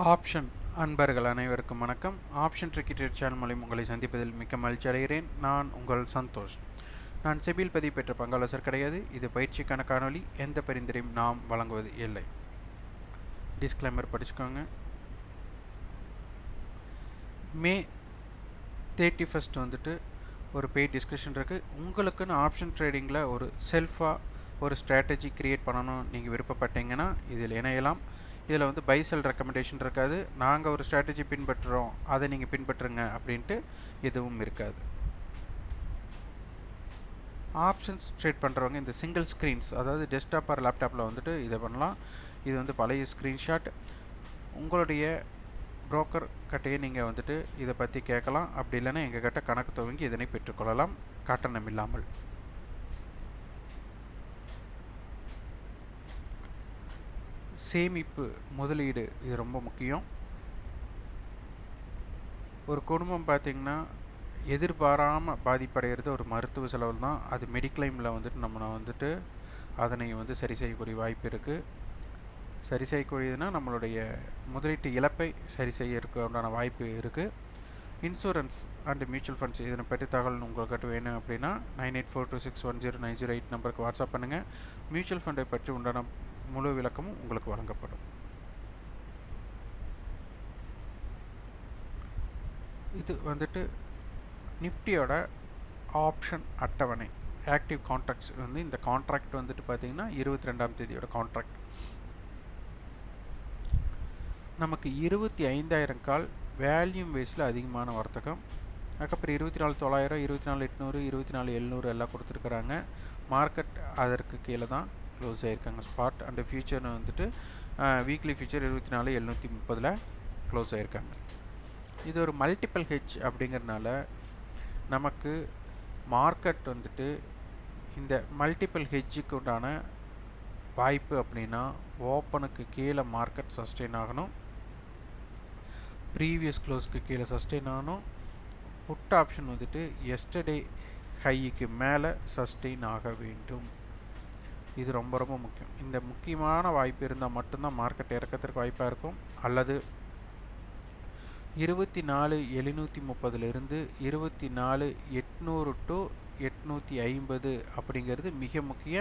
Option அன்பர்கள் அனைவருக்கும் வணக்கம். ஆப்ஷன் ட்ரிக்கெட் சேனல் மூலம் உங்களை சந்திப்பதில் மிக்க மகிழ்ச்சி அடைகிறேன். நான் உங்கள் சந்தோஷ். நான் செபியில் பதிவு பெற்ற பங்காளர் கிடையாது. இது பயிற்சிக்கான காணொலி. எந்த பரிந்துரையும் நாம் வழங்குவது இல்லை. டிஸ்க்ளைமர் படிச்சுக்கோங்க. மே 31 வந்துட்டு ஒரு பெய்ட் டிஸ்கஷன் இருக்குது. உங்களுக்குன்னு ஆப்ஷன் ட்ரேடிங்கில் ஒரு செல்ஃபாக ஒரு ஸ்ட்ராட்டஜி க்ரியேட் பண்ணணும் நீங்கள் விருப்பப்பட்டீங்கன்னா இதில் இணையலாம். இதில் வந்து பை செல் ரெக்கமெண்டேஷன் இருக்காது. நாங்கள் ஒரு ஸ்ட்ராட்டஜி பின்பற்றுறோம், அதை நீங்கள் பின்பற்றுங்க அப்படின்ட்டு எதுவும் இருக்காது. ஆப்ஷன்ஸ் ட்ரேட் பண்ணுறவங்க இந்த சிங்கிள் ஸ்க்ரீன்ஸ், அதாவது டெஸ்க்டாப் ஆர் லேப்டாப்பில் வந்துட்டு இதை பண்ணலாம். இது வந்து பழைய ஸ்க்ரீன்ஷாட். உங்களுடைய புரோக்கர் கிட்டையே நீங்கள் வந்துட்டு இதை பற்றி கேட்கலாம். அப்படி இல்லைன்னா எங்கள் கிட்ட கணக்கு துவங்கி இதனை பெற்றுக்கொள்ளலாம் கட்டணம் இல்லாமல். சேமிப்பு முதலீடு இது ரொம்ப முக்கியம். ஒரு குடும்பம் பார்த்திங்கன்னா எதிர்பாராமல் பாதிப்படைகிறது ஒரு மருத்துவ செலவு தான். அது மெடிக்ளைமில் வந்துட்டு நம்ம வந்துட்டு அதனை வந்து சரி செய்யக்கூடிய வாய்ப்பு இருக்குது. சரி செய்யக்கூடியதுன்னா நம்மளுடைய முதலீட்டு இழப்பை சரி செய்யறதுக்கு உண்டான வாய்ப்பு இருக்குது. இன்சூரன்ஸ் அண்ட் மியூச்சுவல் ஃபண்ட்ஸ் இதனை பற்றி தகவல் உங்களுக்கு வேணும் அப்படின்னா 9842610908 நம்பருக்கு வாட்ஸ்அப் பண்ணுங்கள். மியூச்சுவல் ஃபண்டை பற்றி உண்டான முழு விளக்கமும் உங்களுக்கு வழங்கப்படும். இது வந்துட்டு நிஃப்டியோட ஆப்ஷன் அட்டவணை ஆக்டிவ் கான்ட்ராக்ட்ஸ் வந்து இந்த கான்ட்ராக்ட் வந்துட்டு பார்த்திங்கன்னா 22ஆம் தேதியோட கான்ட்ராக்ட். நமக்கு 25,000 கால் வேல்யூம் வைஸில் அதிகமான வர்த்தகம். அதுக்கப்புறம் 24,900, 24,800, 24,700 எல்லாம் கொடுத்துருக்குறாங்க. மார்க்கெட் அதற்கு கீழே தான் க்ளோஸ் ஆகிருக்காங்க. ஸ்பாட் அண்டு ஃபியூச்சர் வந்துட்டு வீக்லி ஃபியூச்சர் 24,730 க்ளோஸ் ஆகிருக்காங்க. இது ஒரு மல்டிபிள் ஹெட்ஜ் அப்படிங்கிறதுனால நமக்கு மார்க்கெட் வந்துட்டு இந்த மல்டிபிள் ஹெட்ஜுக்கு உண்டான வாய்ப்பு அப்படின்னா ஓப்பனுக்கு கீழே மார்க்கெட் சஸ்டெயின் ஆகணும், ப்ரீவியஸ் க்ளோஸ்க்கு கீழே சஸ்டெயின் ஆகணும், புட் ஆப்ஷன் வந்துட்டு எஸ்டர்டே ஹைக்கு மேலே சஸ்டெயின் ஆக வேண்டும். இது ரொம்ப ரொம்ப முக்கியம். இந்த முக்கியமான வாய்ப்பு இருந்தால் மட்டும்தான் மார்க்கெட் இறக்கத்திற்கு வாய்ப்பாக இருக்கும். அல்லது 24,730 24,800 to 850 அப்படிங்கிறது மிக முக்கிய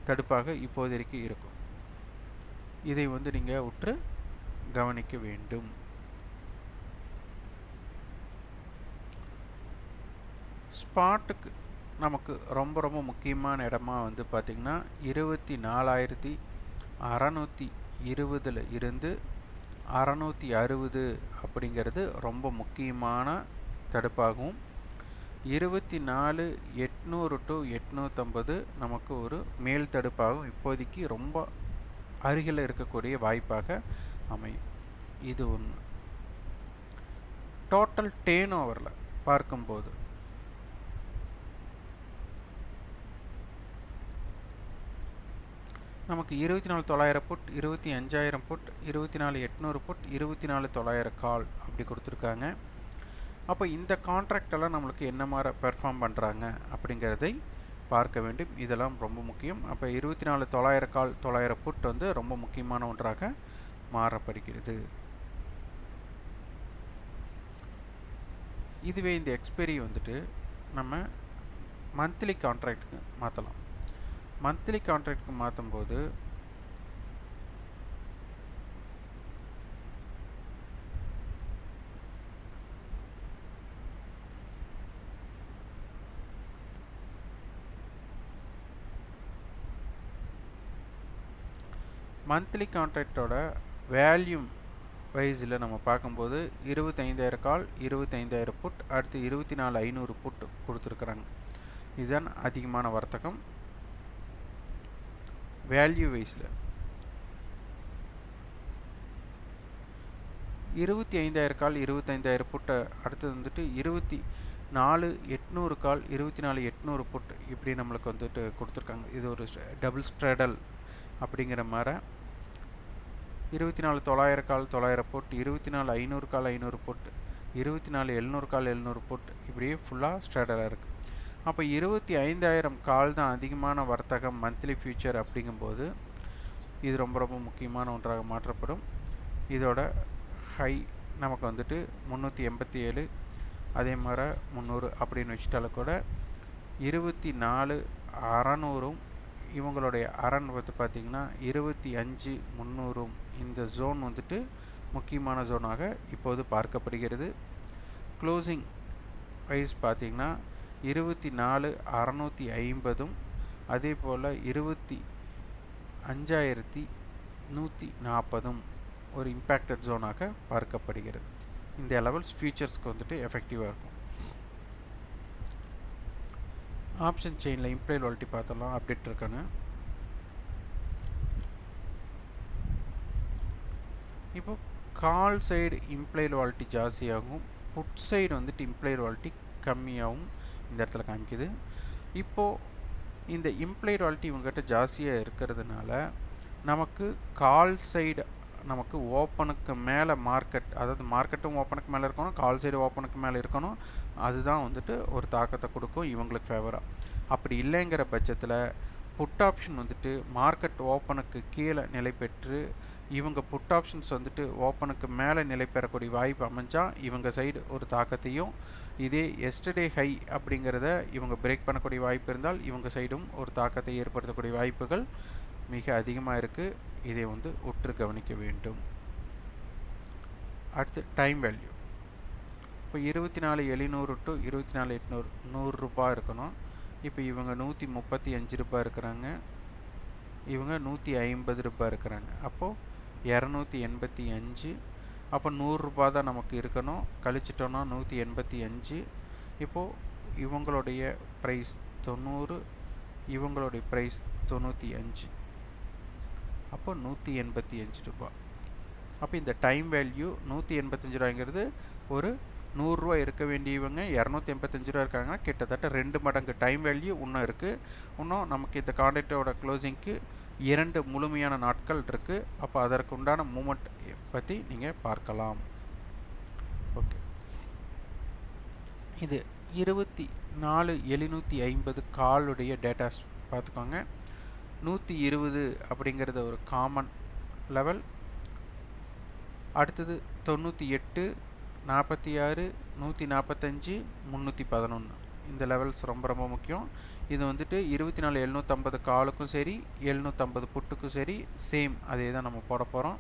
தடுப்பாக இப்போதைக்கு இருக்கும். இதை வந்து நீங்கள் உற்று கவனிக்க வேண்டும். ஸ்பாட்டுக்கு நமக்கு ரொம்ப ரொம்ப முக்கியமான இடமா வந்து பார்த்திங்கன்னா 24,620 இருந்து 660 அப்படிங்கிறது ரொம்ப முக்கியமான தடுப்பாகவும், 24,800 to 850 நமக்கு ஒரு மேல் தடுப்பாகவும் இப்போதைக்கு ரொம்ப அருகில் இருக்கக்கூடிய வாய்ப்பாக அமையும். இது ஒன்று. டோட்டல் டேர்ன் ஓவரில் பார்க்கும்போது நமக்கு 24,900 புட், 25,000 புட், 24,800 புட், 24,900 கால் அப்படி கொடுத்துருக்காங்க. அப்போ இந்த கான்ட்ராக்டெல்லாம் நம்மளுக்கு என்ன மாதிரி பெர்ஃபார்ம் பண்ணுறாங்க அப்படிங்கிறதை பார்க்க வேண்டும். இதெல்லாம் ரொம்ப முக்கியம். அப்போ 24,900 கால் 900 புட் வந்து ரொம்ப முக்கியமான ஒன்றாக மாறப்படுகிறது. இதுவே இந்த எக்ஸ்பைரி வந்துட்டு நம்ம மந்த்லி கான்ட்ராக்டுக்கு மாற்றலாம். மந்த்லி கான்ட்ராக்டுக்கு மாற்றும்போது மந்த்லி கான்ட்ராக்டோட வேல்யூம் வைஸில் நம்ம பார்க்கும்போது 25,000 கால் 25,000 புட், அடுத்து 24,500 புட் கொடுத்துருக்குறாங்க. இதுதான் அதிகமான வர்த்தகம் வேல்யூ வைஸில். 25,000 கால் 25,000 புட்டை அடுத்தது வந்துட்டு 24,800 கால் 24,800 புட் இப்படி நம்மளுக்கு வந்துட்டு கொடுத்துருக்காங்க. இது ஒரு டபுள் ஸ்ட்ரெடல் அப்படிங்கிற மாதிரி 24,900 கால் 900 புட், 24,500 கால் 500 புட், 24,700 கால் 700 புட் இப்படியே ஃபுல்லாக ஸ்ட்ரெடலாக இருக்குது. அப்போ 25,000 கால் தான் அதிகமான வர்த்தகம் மந்த்லி ஃபியூச்சர் அப்படிங்கும்போது இது ரொம்ப ரொம்ப முக்கியமான ஒன்றாக மாற்றப்படும். இதோட ஹை நமக்கு வந்துட்டு 387, அதே மாதிரி 300 அப்படின்னு வச்சுட்டாலும் கூட 24,600 இவங்களுடைய அரண் வந்து பார்த்திங்கன்னா 25,300 இந்த ஜோன் வந்துட்டு முக்கியமான ஜோனாக இப்போது பார்க்கப்படுகிறது. க்ளோசிங் வைஸ் பார்த்திங்கன்னா 24,650 அதே போல் 25,140 ஒரு இம்பேக்டட் ஜோனாக பார்க்கப்படுகிறது. இந்த லெவல்ஸ் ஃபியூச்சர்ஸ்க்கு வந்துட்டு எஃபெக்டிவாக இருக்கும். ஆப்ஷன் செயினில் இம்ப்ளைட் வாலிட்டி பார்த்தலாம் அப்டேட் இருக்கான்னு. இப்போ கால் சைடு இம்ப்ளைட் வாலிட்டி ஜாஸ்தியாகும், புட் சைடு வந்துட்டு இம்ப்ளைட் வாலிட்டி கம்மியாகவும் இந்த இடத்துல காமிக்குது. இப்போது இந்த இம்ப்ளைட் வாலிட்டி இவங்ககிட்ட ஜாஸ்தியாக இருக்கிறதுனால நமக்கு கால் சைடு நமக்கு ஓப்பனுக்கு மேலே மார்க்கெட், அதாவது மார்க்கெட்டும் ஓப்பனுக்கு மேலே இருக்கணும், கால் சைடு ஓப்பனுக்கு மேலே இருக்கணும். அதுதான் வந்துட்டு ஒரு தாக்கத்தை கொடுக்கும் இவங்களுக்கு ஃபேவராக. அப்படி இல்லைங்கிற பட்சத்தில் புட் ஆப்ஷன் வந்துட்டு மார்க்கெட் ஓப்பனுக்கு கீழே நிலை பெற்று இவங்க புட் ஆப்ஷன்ஸ் வந்துட்டு ஓப்பனுக்கு மேலே நிலை பெறக்கூடிய வாய்ப்பு அமைஞ்சால் இவங்க சைடு ஒரு தாக்கத்தையும், இதே எஸ்டர்டே ஹை அப்படிங்கிறத இவங்க பிரேக் பண்ணக்கூடிய வாய்ப்பு இருந்தால் இவங்க சைடும் ஒரு தாக்கத்தை ஏற்படுத்தக்கூடிய வாய்ப்புகள் மிக அதிகமாக இருக்குது. இதை வந்து உற்று கவனிக்க வேண்டும். அடுத்து டைம் வேல்யூ. இப்போ 24,700 டு 24,800 100 இருக்கணும். இப்போ இவங்க 135 ரூபாய் இருக்கிறாங்க, இவங்க 150 ரூபாய் இருக்கிறாங்க. அப்போது 285. அப்போ 100 ரூபாய் தான் நமக்கு இருக்கணும், கழிச்சிட்டோன்னா 185. இப்போது இவங்களுடைய ப்ரைஸ் 90, இவங்களுடைய ப்ரைஸ் 95. அப்போ 185 ரூபாய். அப்போ இந்த டைம் வேல்யூ 185 ரூபாய்ங்கிறது ஒரு 100 ரூபா இருக்க வேண்டியவங்க 285 ரூபா இருக்காங்க. கிட்டத்தட்ட 2 மடங்கு டைம் வேல்யூ இன்னும் இருக்குது. இன்னும் நமக்கு இந்த கான்ட்ராக்டோட க்ளோசிங்க்கு 2 முழுமையான நாட்கள் இருக்குது. அப்போ அதற்கு உண்டான மூமெண்ட் பற்றி நீங்கள் பார்க்கலாம். ஓகே, இது 24,750 காலுடைய டேட்டாஸ் பார்த்துக்கோங்க. 120 அப்படிங்கிறது ஒரு காமன் லெவல். அடுத்தது 98, 46, 145, 311 இந்த லெவல்ஸ் ரொம்ப ரொம்ப முக்கியம். இது வந்துட்டு 24,750 காலுக்கும் சரி 750 புட்டுக்கும் சரி சேம் அதே தான் நம்ம போட போகிறோம்.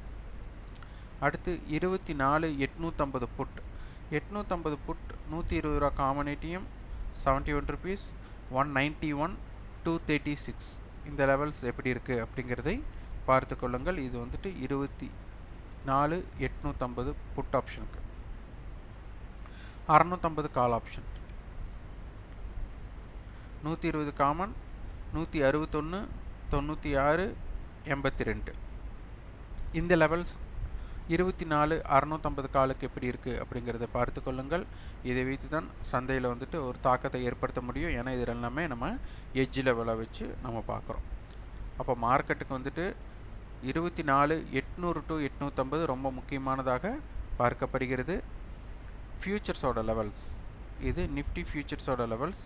அடுத்து 24,850 புட். 850 புட் 120 ரூபா காமன் ஏடிஎம் 71 ருபீஸ், 191, 236 இந்த லெவல்ஸ் எப்படி இருக்குது அப்படிங்கிறதை பார்த்து கொள்ளுங்கள். இது வந்துட்டு 24,850 புட் ஆப்ஷனுக்கு. 650 கால் ஆப்ஷன் 120 காமன், 161, 96, 82 இந்த லெவல்ஸ் 24,650 காலுக்கு எப்படி இருக்குது அப்படிங்கிறத பார்த்து கொள்ளுங்கள். இதை வைத்து தான் சந்தையில் வந்துட்டு ஒரு தாக்கத்தை ஏற்படுத்த முடியும். ஏன்னா இது எல்லாமே நம்ம எட்ஜ் லெவலை வச்சு நம்ம பார்க்குறோம். அப்போ மார்க்கெட்டுக்கு வந்துட்டு 24,800 டு 850 ரொம்ப முக்கியமானதாக பார்க்கப்படுகிறது. ஃபியூச்சர்ஸோட லெவல்ஸ், இது நிஃப்டி ஃபியூச்சர்ஸோட லெவல்ஸ்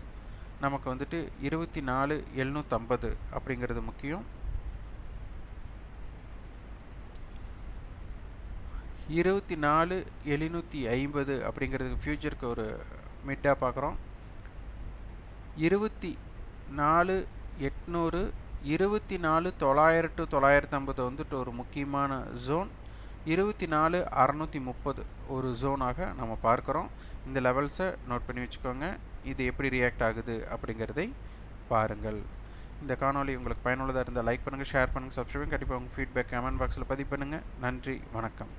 நமக்கு வந்துட்டு 24,750 அப்படிங்கிறது முக்கியம். 24,750 அப்படிங்கிறதுக்கு ஃபியூச்சருக்கு ஒரு மிட்டாக பார்க்குறோம். 24,800, 24,900 டு 950 வந்துட்டு ஒரு முக்கியமான ஜோன். 24,630 ஒரு ஜோனாக நம்ம பார்க்குறோம். இந்த லெவல்ஸை நோட் பண்ணி வச்சுக்கோங்க. இது எப்படி ரியாக்ட் ஆகுது அப்படிங்கிறதை பாருங்கள். இந்த காணொளி உங்களுக்கு பயனுள்ளதாக இருந்தால் லைக் பண்ணுங்கள், ஷேர் பண்ணுங்கள், சப்ஸ்கிரைப் பண்ணுங்கள். கண்டிப்பாக உங்கள் ஃபீட்பேக் கமெண்ட் பாக்ஸில் பதிவு பண்ணுங்கள். நன்றி, வணக்கம்.